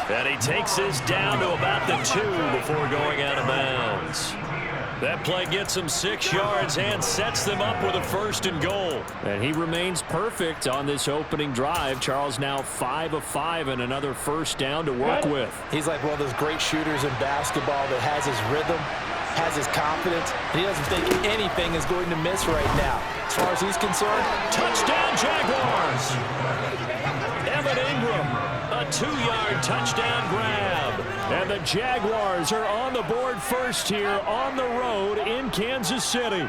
And he takes this down to about the 2 before going out of bounds. That play gets him 6 yards and sets them up with a 1st and goal. And he remains perfect on this opening drive. Charles now 5 of 5 and another 1st down to work with. He's like one of those great shooters in basketball that has his rhythm, has his confidence. He doesn't think anything is going to miss right now. As far as he's concerned, touchdown Jaguars! Evan Ingram, a 2-yard touchdown grab. And the Jaguars are on the board first here on the road in Kansas City.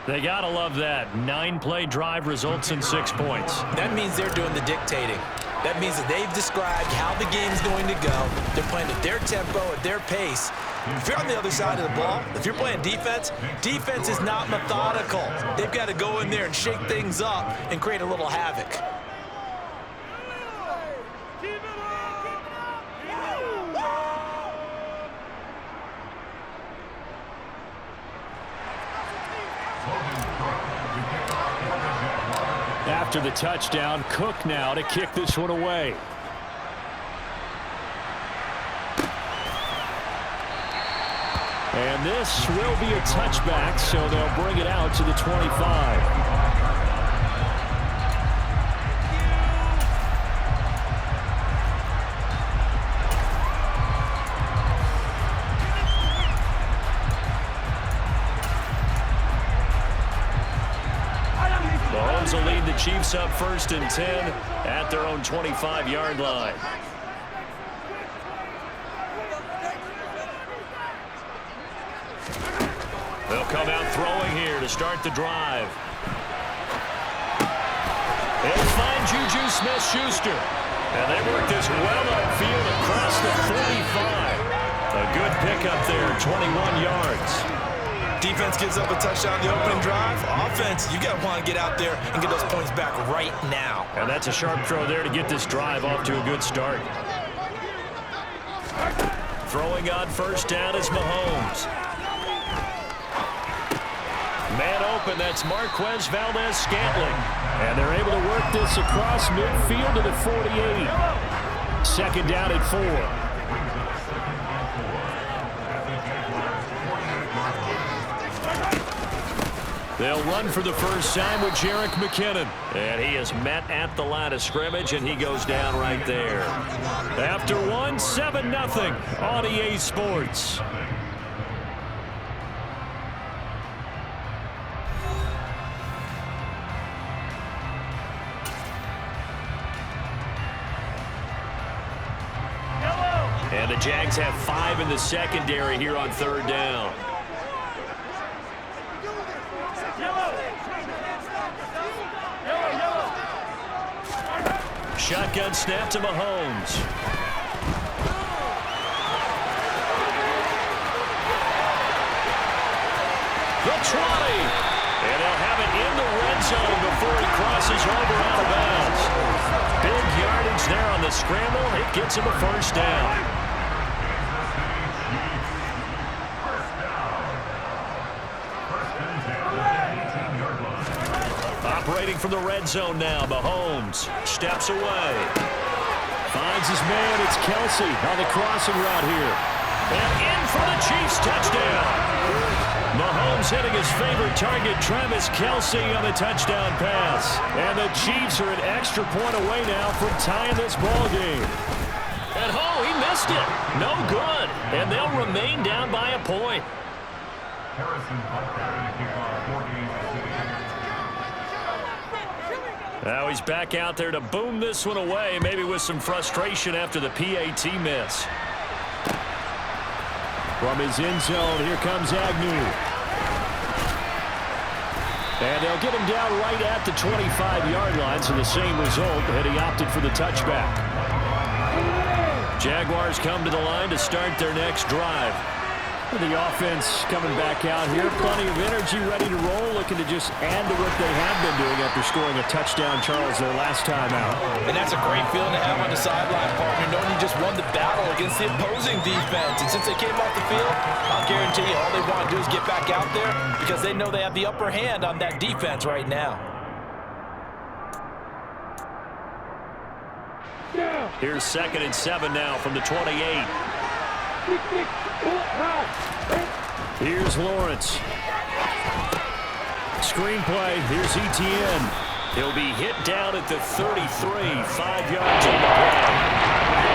They got to love that. 9-play drive results in 6 points. That means they're doing the dictating. That means that they've described how the game's going to go. They're playing at their tempo, at their pace. If you're on the other side of the ball, if you're playing defense, defense is not methodical. They've got to go in there and shake things up and create a little havoc. After the touchdown, Cook now to kick this one away. And this will be a touchback, so they'll bring it out to the 25. Mahomes will lead the Chiefs up 1st and 10 at their own 25-yard line. They'll come out throwing here to start the drive. They'll find Juju Smith-Schuster. And they work this well upfield across the 45. A good pickup there, 21 yards. Defense gives up a touchdown the opening drive. Offense, you got to want to get out there and get those points back right now. And that's a sharp throw there to get this drive off to a good start. Throwing on 1st down is Mahomes. Man open, that's Marquez Valdez-Scantling. And they're able to work this across midfield to the 48. 2nd down at 4. They'll run for the first time with Jerick McKinnon. And he is met at the line of scrimmage, and he goes down right there. After 1, 7-0 on EA Sports. And the Jags have 5 in the secondary here on 3rd down. Shotgun snap to Mahomes. The 20. And they'll have it in the red zone before he crosses over out of bounds. Big yardage there on the scramble. It gets him a 1st down. Operating from the red zone now, Mahomes steps away. Finds his man, it's Kelsey on the crossing route here. And in for the Chiefs touchdown. Mahomes hitting his favorite target, Travis Kelsey, on the touchdown pass. And the Chiefs are an extra point away now from tying this ball game. And oh, he missed it. No good. And they'll remain down by a point. Now he's back out there to boom this one away, maybe with some frustration after the PAT miss. From his end zone, here comes Agnew. And they'll get him down right at the 25-yard line, so the same result, and he opted for the touchback. Jaguars come to the line to start their next drive. The offense coming back out here, plenty of energy, ready to roll, looking to just add to what they have been doing after scoring a touchdown, Charles, their last time out. And that's a great feeling to have on the sideline, partner, knowing you just won the battle against the opposing defense. And since they came off the field, I'll guarantee you all they want to do is get back out there because they know they have the upper hand on that defense right now. Here's 2nd and 7 now from the 28. Here's Lawrence. Screenplay. Here's Etienne. He'll be hit down at the 33, 5 yards on the play.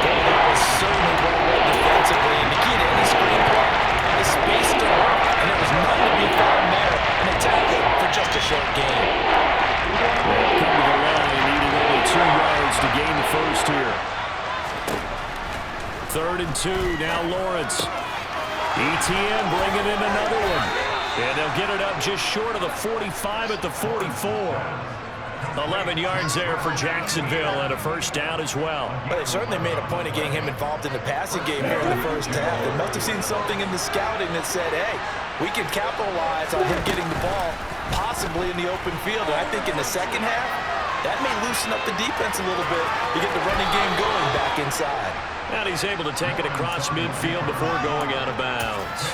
That was certainly well read defensively. And the key to any screenplay is space to work. And there was nothing to be found there. And a tackle for just a short gain. They'll come to the line, needing only 2 yards to gain the first here. 3rd and 2, now Lawrence. Etienne bringing in another one. And they'll get it up just short of the 45 at the 44. 11 yards there for Jacksonville and a first down as well. But they certainly made a point of getting him involved in the passing game here in the first half. They must have seen something in the scouting that said, hey, we can capitalize on him getting the ball possibly in the open field. And I think in the second half, that may loosen up the defense a little bit to get the running game going back inside. And he's able to take it across midfield before going out of bounds.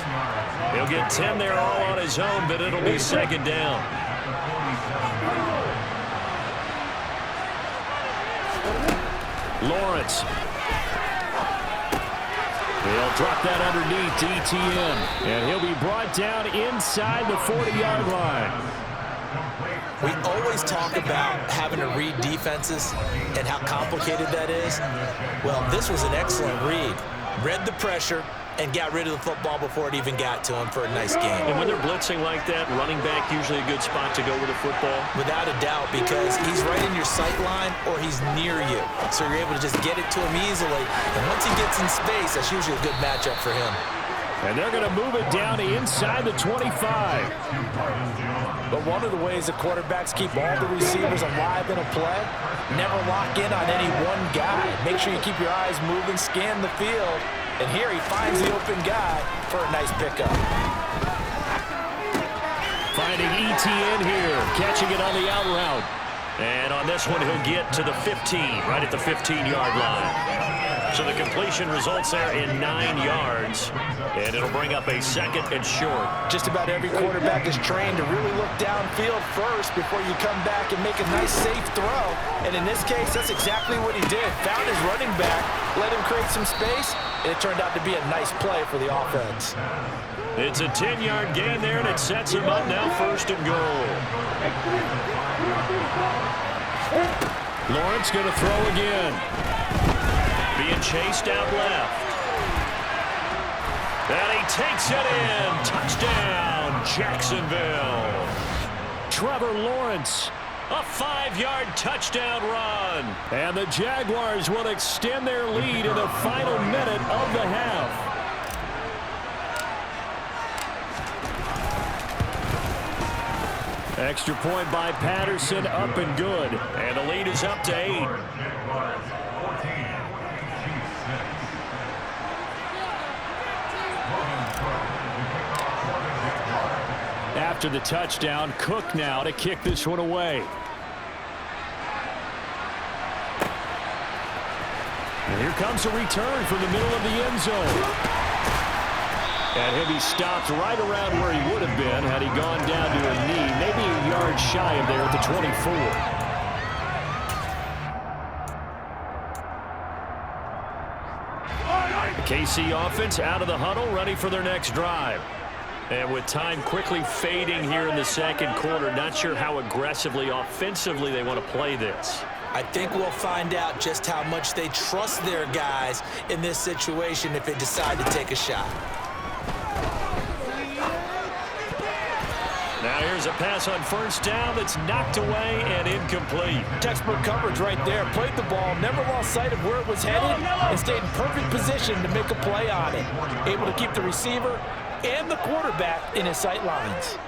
He'll get 10 there all on his own, but it'll be 2nd down. Lawrence. He'll drop that underneath to Etienne. And he'll be brought down inside the 40-yard line. We always talk about having to read defenses and how complicated that is. Well, this was an excellent read. Read the pressure and got rid of the football before it even got to him for a nice game. And when they're blitzing like that, running back usually a good spot to go with the football? Without a doubt, because he's right in your sight line or he's near you. So you're able to just get it to him easily. And once he gets in space, that's usually a good matchup for him. And they're going to move it down to inside the 25. But one of the ways the quarterbacks keep all the receivers alive in a play, never lock in on any one guy. Make sure you keep your eyes moving, scan the field. And here he finds the open guy for a nice pickup. Finding Etienne here, catching it on the out route. And on this one, he'll get to the 15, right at the 15-yard line. So the completion results there in 9 yards, and it'll bring up a 2nd and short. Just about every quarterback is trained to really look downfield first before you come back and make a nice, safe throw. And in this case, that's exactly what he did. Found his running back, let him create some space, and it turned out to be a nice play for the offense. It's a 10-yard gain there, and it sets him up now 1st and goal. Lawrence going to throw again. Being chased out left. And he takes it in. Touchdown, Jacksonville. Trevor Lawrence. A 5-yard touchdown run. And the Jaguars will extend their lead in the final minute of the half. Extra point by Patterson, up and good. And the lead is up to 8. After the touchdown, Cook now to kick this one away. And here comes a return from the middle of the end zone. And he'll be stopped right around where he would have been had he gone down to a knee, maybe a yard shy of there at the 24. The KC offense out of the huddle, ready for their next drive. And with time quickly fading here in the second quarter, not sure how aggressively, offensively they want to play this. I think we'll find out just how much they trust their guys in this situation if they decide to take a shot. Now here's a pass on 1st down that's knocked away and incomplete. Textbook coverage right there. Played the ball, never lost sight of where it was headed, and stayed in perfect position to make a play on it. Able to keep the receiver and the quarterback in his sight lines.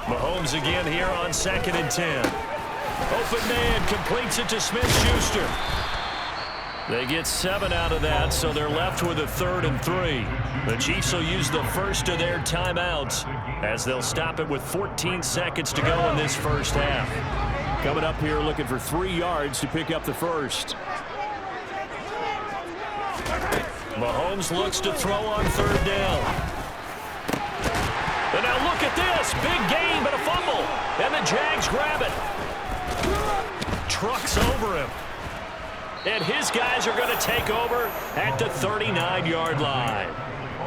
Mahomes again here on 2nd and 10. Open man completes it to Smith-Schuster. They get 7 out of that, so they're left with a 3rd and 3. The Chiefs will use the first of their timeouts as they'll stop it with 14 seconds to go in this first half. Coming up here looking for 3 yards to pick up the first. Mahomes looks to throw on 3rd down. And now look at this. Big gain, but a fumble. And the Jags grab it. Trucks over him. And his guys are going to take over at the 39-yard line.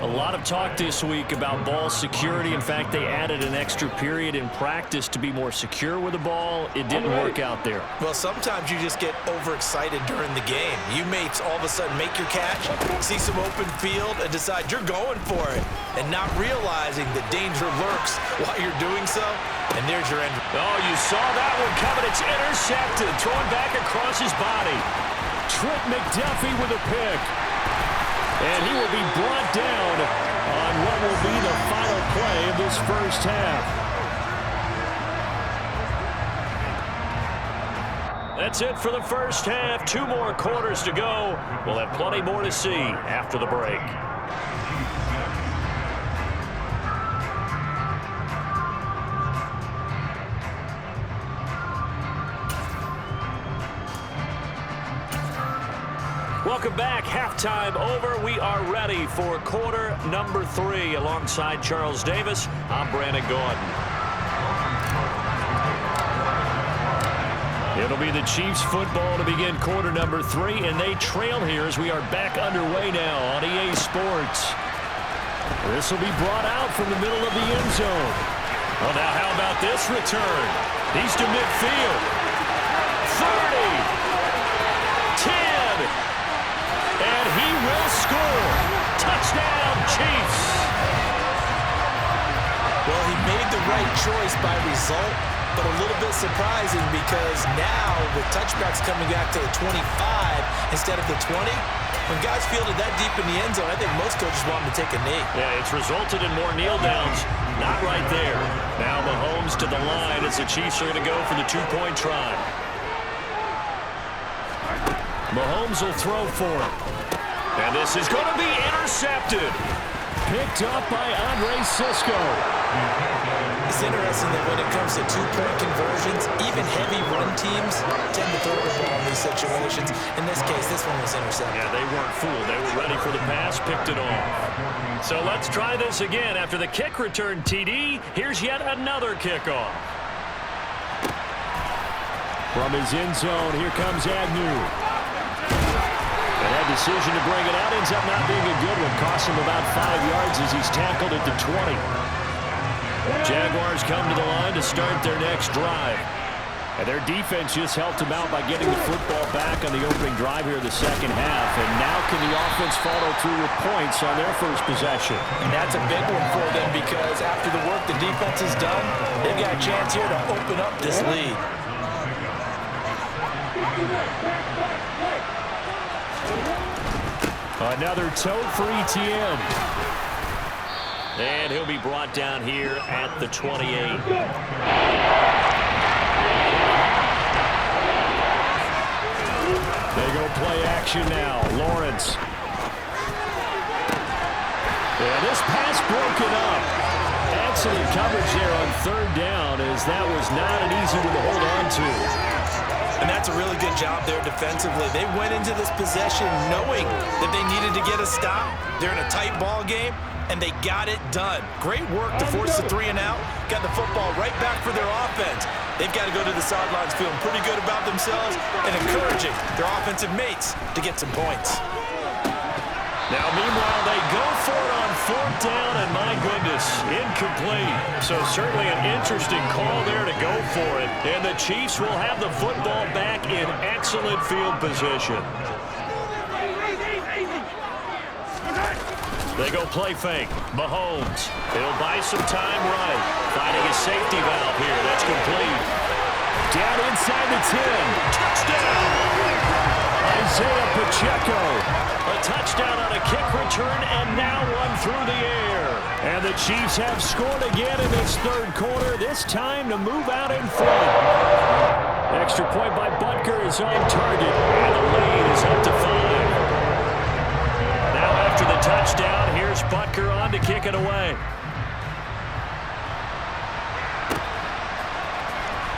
A lot of talk this week about ball security. In fact, they added an extra period in practice to be more secure with the ball. It didn't work out there. Well, sometimes you just get overexcited during the game. You may all of a sudden make your catch, see some open field, and decide you're going for it, and not realizing the danger lurks while you're doing so. And there's your end. Oh, you saw that one coming. It's intercepted. Thrown back across his body. Trent McDuffie with a pick. And he will be brought down on what will be the final play of this first half. That's it for the first half. 2 more quarters to go. We'll have plenty more to see after the break. Welcome back. Halftime over. We are ready for quarter number 3. Alongside Charles Davis, I'm Brandon Gordon. It'll be the Chiefs football to begin quarter number 3, and they trail here as we are back underway now on EA Sports. This will be brought out from the middle of the end zone. Well, now how about this return? He's to midfield. 30. 10. And he will score. Touchdown, Chiefs. Well, he made the right choice by result, but a little bit surprising because now with touchbacks coming back to the 25 instead of the 20, when guys fielded that deep in the end zone, I think most coaches want them to take a knee. Yeah, it's resulted in more kneel downs. Not right there. Now Mahomes to the line as the Chiefs are going to go for the 2-point try. Mahomes will throw for it. And this is going to be intercepted. Picked up by Andre Sisco. It's interesting that when it comes to 2-point conversions, even heavy run teams tend to throw the ball in these situations. In this case, this one was intercepted. Yeah, they weren't fooled. They were ready for the pass, picked it off. So let's try this again. After the kick return TD, here's yet another kickoff. From his end zone, here comes Agnew. And that decision to bring it out ends up not being a good one. Cost him about 5 yards as he's tackled at the 20. Jaguars come to the line to start their next drive. And their defense just helped them out by getting the football back on the opening drive here in the second half. And now can the offense follow through with points on their first possession? And that's a big one for them because after the work the defense has done, they've got a chance here to open up this lead. Another tote for Etienne. And he'll be brought down here at the 28. They go play action now. Lawrence. Yeah, this pass broken up. Excellent coverage there on 3rd down as that was not an easy one to hold on to. And that's a really good job there defensively. They went into this possession knowing that they needed to get a stop. They're in a tight ball game, and they got it done. Great work to force the 3 and out. Got the football right back for their offense. They've got to go to the sidelines feeling pretty good about themselves and encouraging their offensive mates to get some points. Now, meanwhile, they go for it on 4th down, and my goodness, incomplete. So certainly an interesting call there to go for it. And the Chiefs will have the football back in excellent field position. They go play fake. Mahomes. He'll buy some time right. Finding a safety valve here. That's complete. Down inside the 10. Touchdown! Isaiah Pacheco. A touchdown on a kick return, and now one through the air. And the Chiefs have scored again in this 3rd quarter, this time to move out in front. Extra point by Butker is on target, and the lead is up to 5. Now after the touchdown, here's Butker on to kick it away.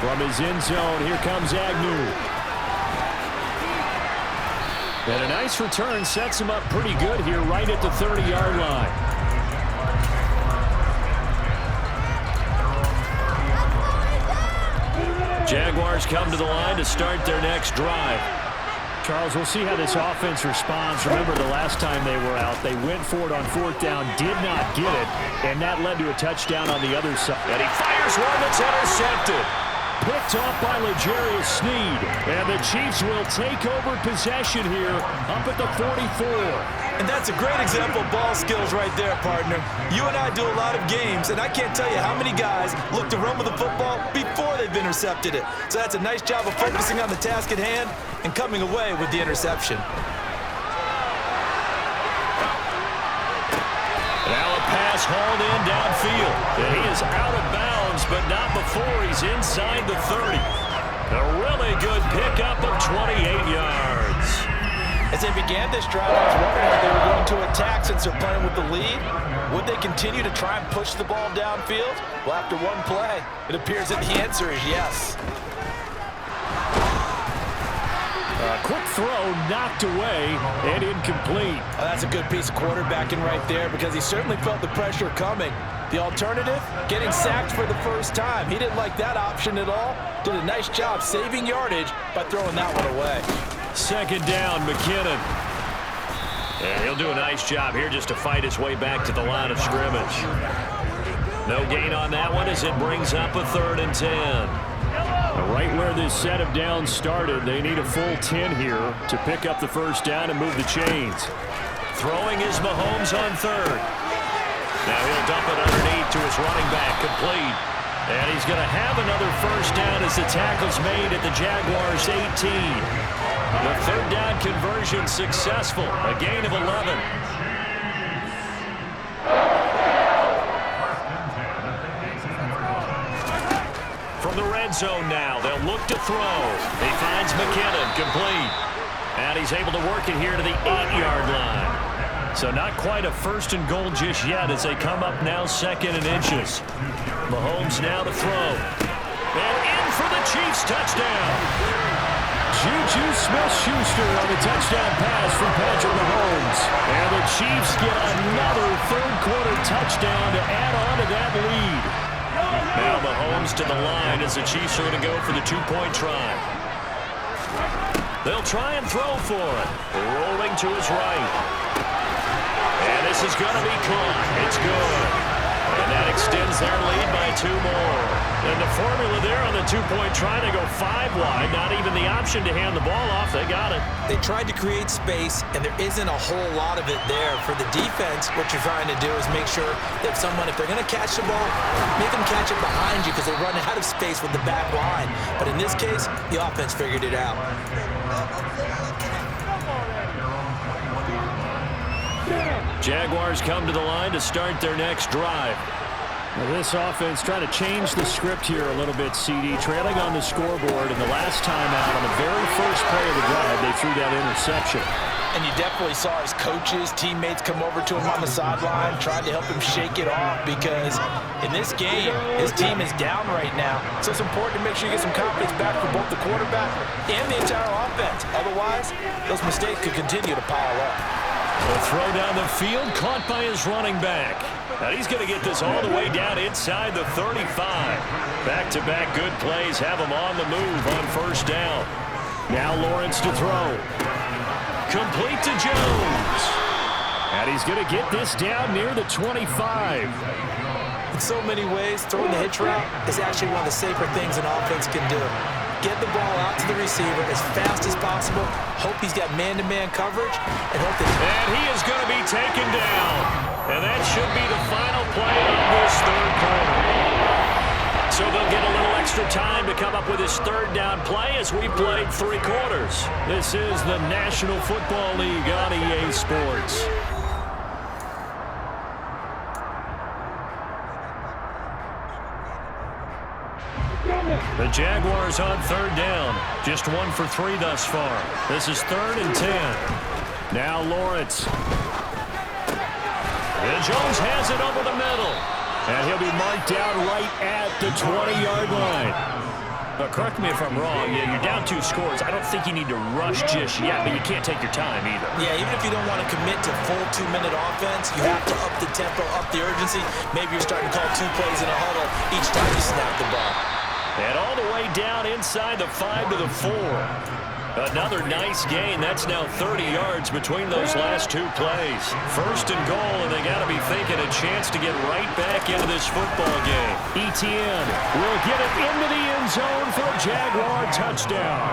From his end zone, here comes Agnew. And a nice return sets him up pretty good here right at the 30-yard line. Jaguars come to the line to start their next drive. Charles, we'll see how this offense responds. Remember, the last time they were out, they went for it on fourth down, did not get it, and that led to a touchdown on the other side. And he fires one that's intercepted. Picked off by L'Jarius Sneed. And the Chiefs will take over possession here up at the 44. And that's a great example of ball skills right there, partner. You and I do a lot of games, and I can't tell you how many guys look to run with the football before they've intercepted it. So that's a nice job of focusing on the task at hand and coming away with the interception. Now a pass hauled in downfield. And he is out of bounds, but not before he's inside the 30. A really good pickup of 28 yards. As they began this drive, I was wondering if they were going to attack since they're playing with the lead. Would they continue to try and push the ball downfield? Well, after one play, it appears that the answer is yes. Quick throw knocked away and incomplete. Oh, that's a good piece of quarterbacking right there because he certainly felt the pressure coming. The alternative, getting sacked for the first time. He didn't like that option at all. Did a nice job saving yardage by throwing that one away. Second down, McKinnon. And he'll do a nice job here just to fight his way back to the line of scrimmage. No gain on that one as it brings up a 3rd and 10. Right where this set of downs started, they need a full 10 here to pick up the first down and move the chains. Throwing is Mahomes on 3rd. Now he'll dump it underneath to his running back, complete. And he's going to have another first down as the tackle's made at the Jaguars' 18. The 3rd down conversion successful, a gain of 11. From the red zone now, they'll look to throw. He finds McKinnon, complete. And he's able to work it here to the 8-yard line. So not quite a 1st and goal just yet as they come up now 2nd and inches. Mahomes now to throw. And in for the Chiefs touchdown. Juju Smith-Schuster on the touchdown pass from Patrick Mahomes. And the Chiefs get another 3rd quarter touchdown to add on to that lead. Now Mahomes to the line as the Chiefs are going to go for the 2-point try. They'll try and throw for it. Rolling to his right. And this is going to be caught. It's good. And that extends their lead by 2 more. And the formula there on the 2-point try, they go 5 wide. Not even the option to hand the ball off. They got it. They tried to create space, and there isn't a whole lot of it there. For the defense, what you're trying to do is make sure that if they're going to catch the ball, make them catch it behind you because they run out of space with the back line. But in this case, the offense figured it out. Jaguars come to the line to start their next drive. Well, this offense trying to change the script here a little bit, CD. Trailing on the scoreboard, and the last time out on the very first play of the drive, they threw that interception. And you definitely saw his coaches, teammates come over to him on the sideline, tried to help him shake it off because in this game, his team is down right now. So it's important to make sure you get some confidence back for both the quarterback and the entire offense. Otherwise, those mistakes could continue to pile up. A throw down the field, caught by his running back. And he's going to get this all the way down inside the 35. Back-to-back good plays have him on the move on 1st down. Now Lawrence to throw. Complete to Jones. And he's going to get this down near the 25. In so many ways, throwing the hitch route is actually one of the safer things an offense can do. Get the ball out to the receiver as fast as possible, hope he's got man-to-man coverage, and hope that... And he is going to be taken down. And that should be the final play of this 3rd quarter. So they'll get a little extra time to come up with his 3rd down play as we played 3 quarters. This is the National Football League on EA Sports. The Jaguars on 3rd down. Just 1 for 3 thus far. This is 3rd and 10. Now Lawrence. And Jones has it over the middle. And he'll be marked down right at the 20-yard line. Correct me if I'm wrong. Yeah, you're down 2 scores. I don't think you need to rush just yet, but you can't take your time either. Yeah, even if you don't want to commit to full 2-minute offense, you have to up the tempo, up the urgency. Maybe you're starting to call 2 plays in a huddle each time you snap the ball. And all the way down inside the 5 to the 4. Another nice gain. That's now 30 yards between those last two plays. First and goal, and they got to be thinking a chance to get right back into this football game. Etienne will get it into the end zone for a Jaguar touchdown.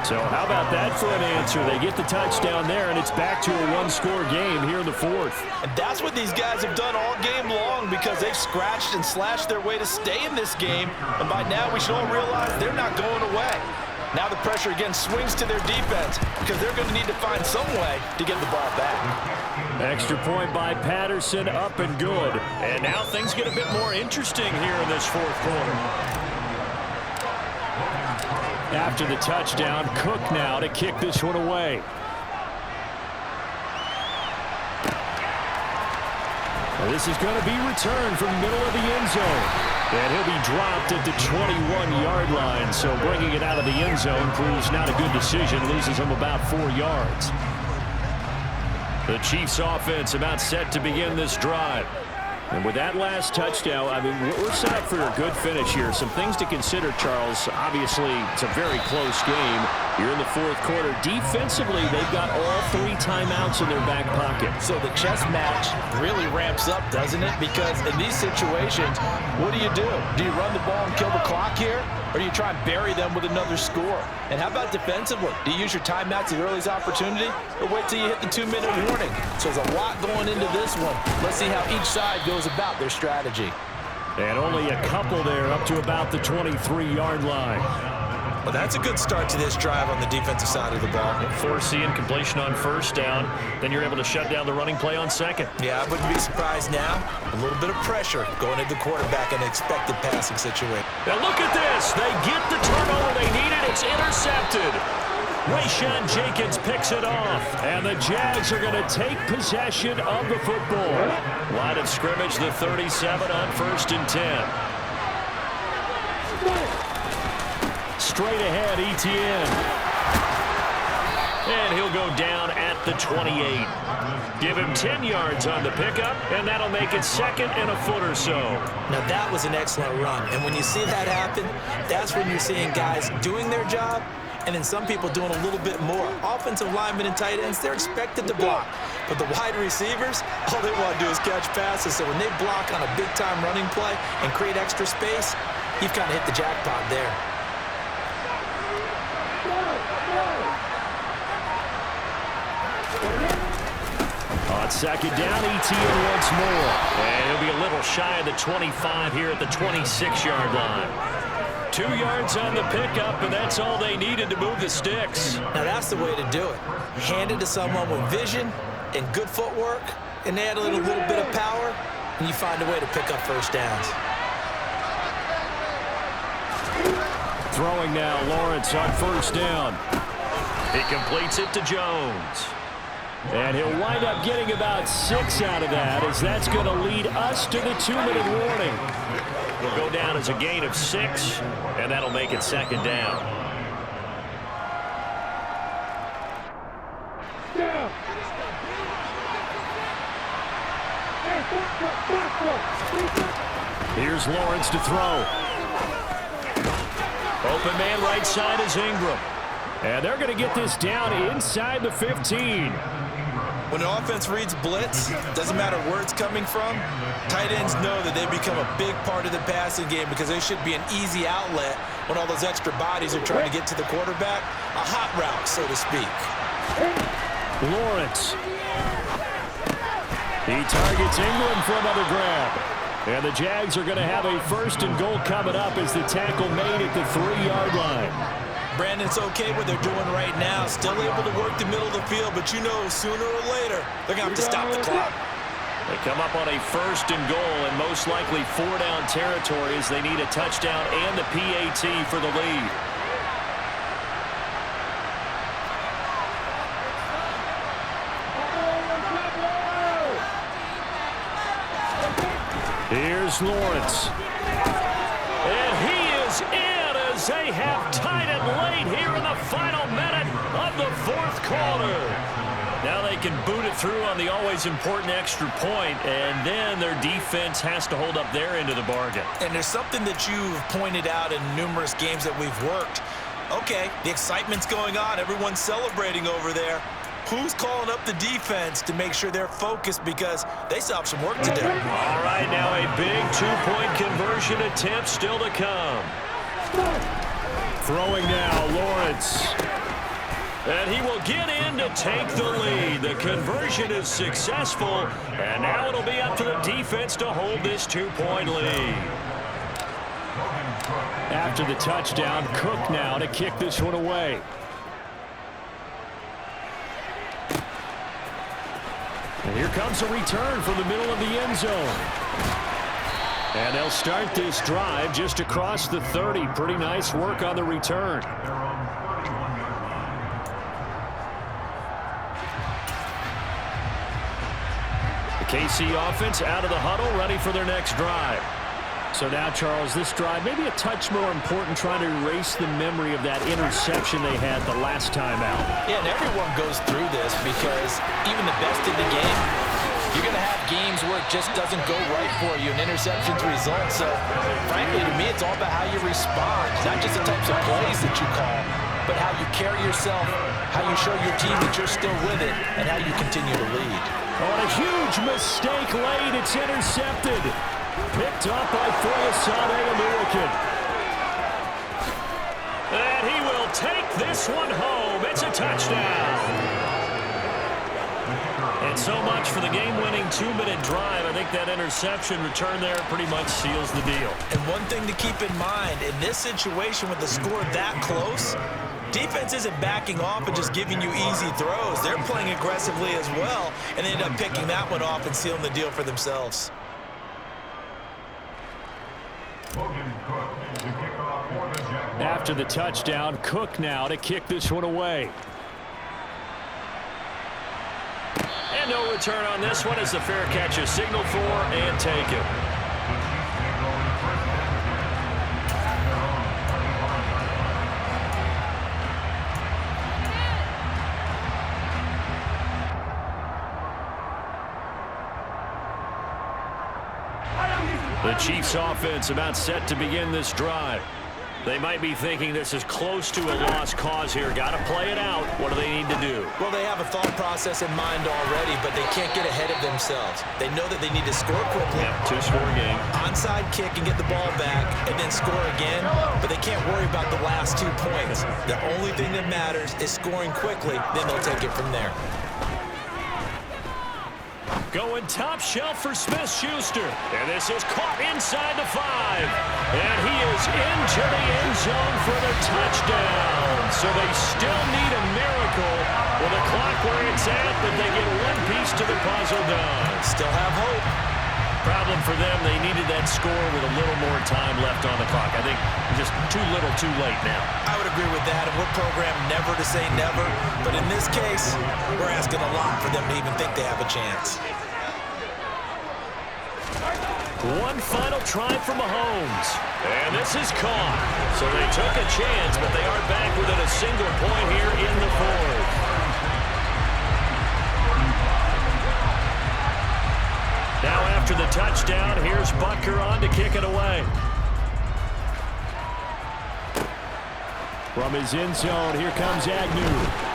So how about that for an answer? They get the touchdown there, and it's back to a one-score game here in the fourth. And that's what these guys have done all game long because they've scratched and slashed their way to stay in this game. And by now, we should all realize they're not going away. Now the pressure again swings to their defense because they're going to need to find some way to get the ball back. Extra point by Patterson, up and good. And now things get a bit more interesting here in this fourth quarter. After the touchdown, Cook now to kick this one away. Well, this is going to be returned from the middle of the end zone. And he'll be dropped at the 21-yard line. So bringing it out of the end zone proves not a good decision. Loses him about 4 yards. The Chiefs offense about set to begin this drive. And with that last touchdown, I mean, we're set up for a good finish here. Some things to consider, Charles. Obviously, it's a very close game. You're in the fourth quarter. Defensively, they've got all 3 timeouts in their back pocket. So the chess match really ramps up, doesn't it? Because in these situations, what do? Do you run the ball and kill the clock here? Or do you try and bury them with another score? And how about defensively? Do you use your timeouts at earliest opportunity? Or wait till you hit the 2-minute warning? So there's a lot going into this one. Let's see how each side goes about their strategy. And only a couple there up to about the 23-yard line. Well, that's a good start to this drive on the defensive side of the ball. Forcing completion on first down. Then you're able to shut down the running play on second. Yeah, I wouldn't be surprised now. A little bit of pressure going into the quarterback in an expected passing situation. Now look at this. They get the turnover they needed. It's intercepted. Rayshawn Jenkins picks it off. And the Jags are going to take possession of the football. Line of scrimmage, the 37 on first and 10. Straight ahead, Etienne. And he'll go down at the 28. Give him 10 yards on the pickup, and that'll make it second and a foot or so. Now, that was an excellent run. And when you see that happen, that's when you're seeing guys doing their job, and then some people doing a little bit more. Offensive linemen and tight ends, they're expected to block. But the wide receivers, all they want to do is catch passes. So when they block on a big-time running play and create extra space, you've kind of hit the jackpot there. On second down, Etienne once more. And he'll be a little shy of the 25 here at the 26-yard line. 2 yards on the pickup, and that's all they needed to move the sticks. Now that's the way to do it. Hand it to someone with vision and good footwork, and add a little bit of power, and you find a way to pick up first downs. Throwing now, Lawrence on first down. He completes it to Jones. And he'll wind up getting about 6 out of that, as that's going to lead us to the 2-minute warning. Will go down as a gain of 6, and that'll make it second down. Here's Lawrence to throw. Open man right side is Ingram. And they're going to get this down inside the 15. When an offense reads blitz, doesn't matter where it's coming from, tight ends know that they become a big part of the passing game because they should be an easy outlet when all those extra bodies are trying to get to the quarterback. A hot route, so to speak. Lawrence. He targets Ingram for another grab. And the Jags are going to have a first and goal coming up as the tackle made at the 3-yard line. Brandon, it's okay what they're doing right now. Still able to work the middle of the field, but you know sooner or later they're going to have to stop the clock. They come up on a first and goal and most likely 4-down territory as they need a touchdown and the PAT for the lead. Here's Lawrence. And he is in as they have tied it late here in the final minute of the fourth quarter. Now they can boot it through on the always important extra point, and then their defense has to hold up their end of the bargain. And there's something that you've pointed out in numerous games that we've worked. Okay, the excitement's going on. Everyone's celebrating over there. Who's calling up the defense to make sure they're focused because they still have some work to do? All right, now a big two-point conversion attempt still to come. Throwing now, Lawrence. And he will get in to take the lead. The conversion is successful, and now it'll be up to the defense to hold this two-point lead. After the touchdown, Cook now to kick this one away. And here comes a return from the middle of the end zone. And they'll start this drive just across the 30. Pretty nice work on the return. The KC offense out of the huddle, ready for their next drive. So now, Charles, this drive maybe a touch more important, trying to erase the memory of that interception they had the last time out. Yeah, and everyone goes through this because even the best in the game, you're going to have games where it just doesn't go right for you, and interceptions result. So, frankly, to me, it's all about how you respond, not just the types of plays that you call, but how you carry yourself, how you show your team that you're still with it, and how you continue to lead. Oh, a huge mistake late. It's intercepted. Picked up by Foyesade Aluakin. And he will take this one home. It's a touchdown. And so much for the game-winning two-minute drive. I think that interception return there pretty much seals the deal. And one thing to keep in mind, in this situation with the score that close, defense isn't backing off and just giving you easy throws. They're playing aggressively as well, and they end up picking that one off and sealing the deal for themselves. After the touchdown, Cook now to kick this one away. And no return on this one as the fair catch is signaled for and taken. The Chiefs offense about set to begin this drive. They might be thinking this is close to a lost cause here. Got to play it out. What do they need to do? Well, they have a thought process in mind already, but they can't get ahead of themselves. They know that they need to score quickly. Yep, two-score game. Onside kick and get the ball back and then score again, but they can't worry about the last 2 points. The only thing that matters is scoring quickly, then they'll take it from there. Going top shelf for Smith-Schuster. And this is caught inside the 5. And he is into the end zone for the touchdown. So they still need a miracle with the clock where it's at, but they get one piece to the puzzle done. Still have hope. Problem for them, they needed that score with a little more time left on the clock. I think just too little too late now. I would agree with that, and we're programmed never to say never. But in this case, we're asking a lot for them to even think they have a chance. One final try from Mahomes. And this is caught. So they took a chance, but they are back within a single point here in the fourth. Now after the touchdown, here's Butker on to kick it away. From his end zone, here comes Agnew.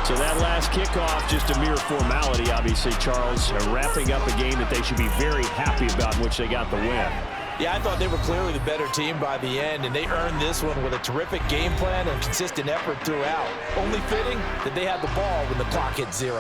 So that last kickoff, just a mere formality, obviously, Charles, wrapping up a game that they should be very happy about, in which they got the win. Yeah, I thought they were clearly the better team by the end, and they earned this one with a terrific game plan and consistent effort throughout. Only fitting that they had the ball when the clock hit 0.